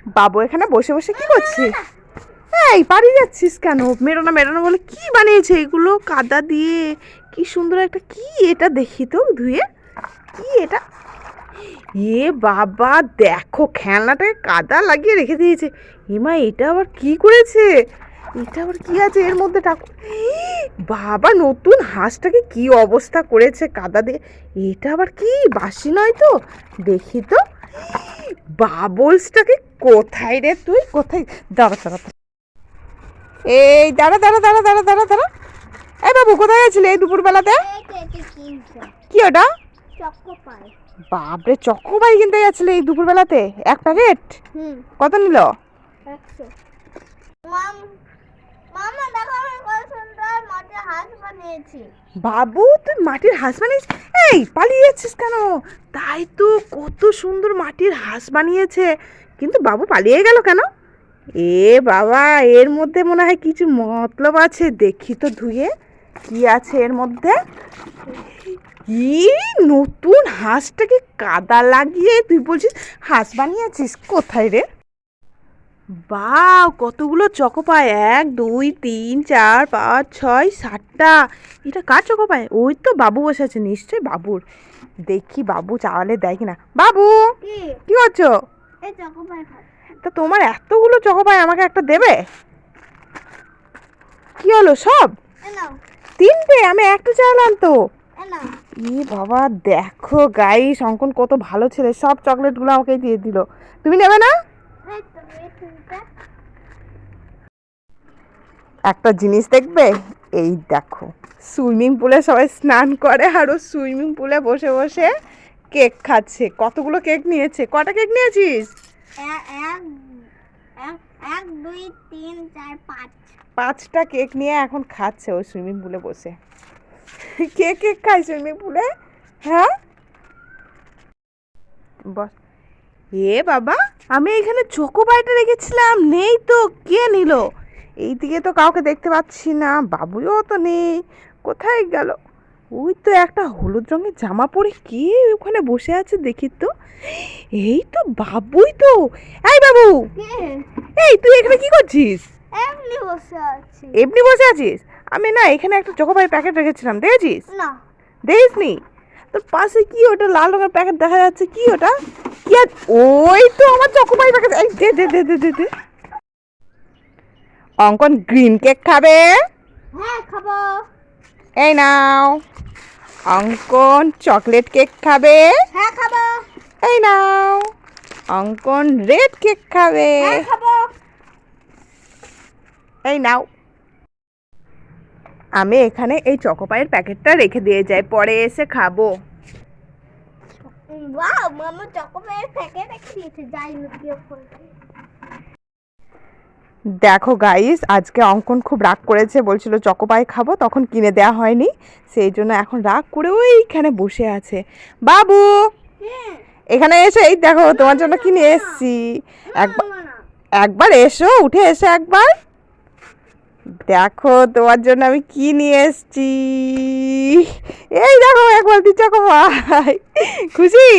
বাবু এখানে বসে বসে কি করছিস? এই পালিয়ে যাচ্ছিস কেন? মেরোনা মেরোনা বলে কি বানিয়েছে এগুলো কাদা দিয়ে? কি সুন্দর একটা কি এটা দেখি তো ধুয়ে। কি এটা? এ বাবা দেখো খেলনাটাকে কাদা লাগিয়ে রেখে দিয়েছে। এমা এটা আবার কি করেছে? এটা আবার কি আছে এর মধ্যে ঠাকুর? বাবা নতুন হাঁসটাকে কি অবস্থা করেছে কাদা দিয়ে। এটা আবার কি বাসি নয় তো? দেখি তো। বাবলসটাকে কোথায় রে তুই? কোথায়? দাঁড়া দাঁড়া দাঁড়া। এই দাঁড়া দাঁড়া দাঁড়া দাঁড়া দাঁড়া দাঁড়া। এই বাবু কোথায় গেছিলে এই দুপুরবেলাতে? কি ওটা? বাপরে চকোপাই কিনতে গেছিলে এই দুপুরবেলাতে? এক প্যাকেট? কত নিল? 100। মামা দেখো আমি কত সুন্দর মাটির হাঁস বানিয়েছি। বাবু তুই মাটির হাঁস বানিয়েছিস? এই পালিয়ে যাচ্ছিস কেন? তাই তো কত সুন্দর মাটির হাঁস বানিয়েছে, কিন্তু বাবু পালিয়ে গেল কেন? এ বাবা এর মধ্যে মনে হয় কিছু মতলব আছে, দেখি তো ধুয়ে কি আছে এর মধ্যে। কি নতুন হাঁসটাকে কাদা লাগিয়ে তুই বলছিস হাঁস বানিয়েছিস? কোথায় রে? বাহ কতগুলো চকোপাই, 1 2 3 4 5 6 7টা। এটা কার চকোপাই? ওই তো বাবু বসে আছে, নিশ্চয়ই বাবুর। দেখি বাবু চাওয়ালে দেয় কিনা। বাবু কি করছো? এই চকোপাই খাচ্ছি। তা তোমার এতগুলো চকোপাই আমাকে একটা দেবে? কি হলো সব? নাও 3টে? আমি একটা চাইলাম তো। নাও। ই বাবা দেখো গাইস অঙ্কন কত ভালো ছেলে, সব চকলেটগুলো আমাকে দিয়ে দিল। তুমি নেবে না? এই তো এই তিনটা। একটা জিনিস দেখবে, এই দেখো সুইমিং পুলে সবাই স্নান করে আর ও সুইমিং পুলে বসে বসে কেক খাচ্ছে। কতগুলো কেক নিয়েছে? কটা কেক নিয়েছিস? এক 2 3 4 5। 5টা কেক নিয়ে এখন খাচ্ছে ও সুইমিং পুলে বসে। কে কেক খায় সুইমিং পুলে? হ্যাঁ বস। এ বাবা আমি এখানে চোকোপাইটা রেখেছিলাম, নেই তো। কে নিল? এইদিকে তো কাউকে দেখতে পাচ্ছি না, বাবুও তো নেই। কোথায় গেল? ওই তো একটা হলুদ রঙের জামা পরে কে ওখানে বসে আছে দেখি তো। এই তো বাবুই তো। এই বাবু, কে? এই তুই এখানে কি করছিস? এমনি বসে আছি। এমনি বসে আছিস? আমি না এখানে একটা চকোপাই প্যাকেট রেখেছিলাম, দেখেছিস? না দেখিসনি? তোর পাশে কি ওটা লাল রঙের প্যাকেট দেখা যাচ্ছে, কি ওটা? কি ওই তো আমার চকোপাই প্যাকেট। এই দে দে দে দে দে দে। অঙ্কন গ্রিন কেক খাবে? হ্যাঁ খাবো। এই নাও। অঙ্কন চকলেট কেক খাবে? হ্যাঁ খাবো। এই নাও। অঙ্কন রেড কেক খাবে? হ্যাঁ খাবো। এই নাও। আমি এখানে এই চকোপাইয়ের প্যাকেটটা রেখে দিয়ে যাই, পরে এসে খাবো। ওয়াও মামা চকোপাইয়ের প্যাকেট রেখে দিয়েছে, যাই লুকিয়ে ফেলছি। দেখো গাইস আজকে অঙ্কন খুব রাগ করেছে, বলছিল চকোপাই খাবো, তখন কিনে দেওয়া হয়নি, সেই জন্য এখন রাগ করে ওইখানে বসে আছে। বাবু এখানে এসে এই দেখো তোমার জন্য কি নিয়ে এসেছি। একবার একবার এসো, উঠে এসে একবার দেখো তোমার জন্য আমি কি নিয়ে এসেছি। এই দেখো এক বালতি চকোপাই। খুশি?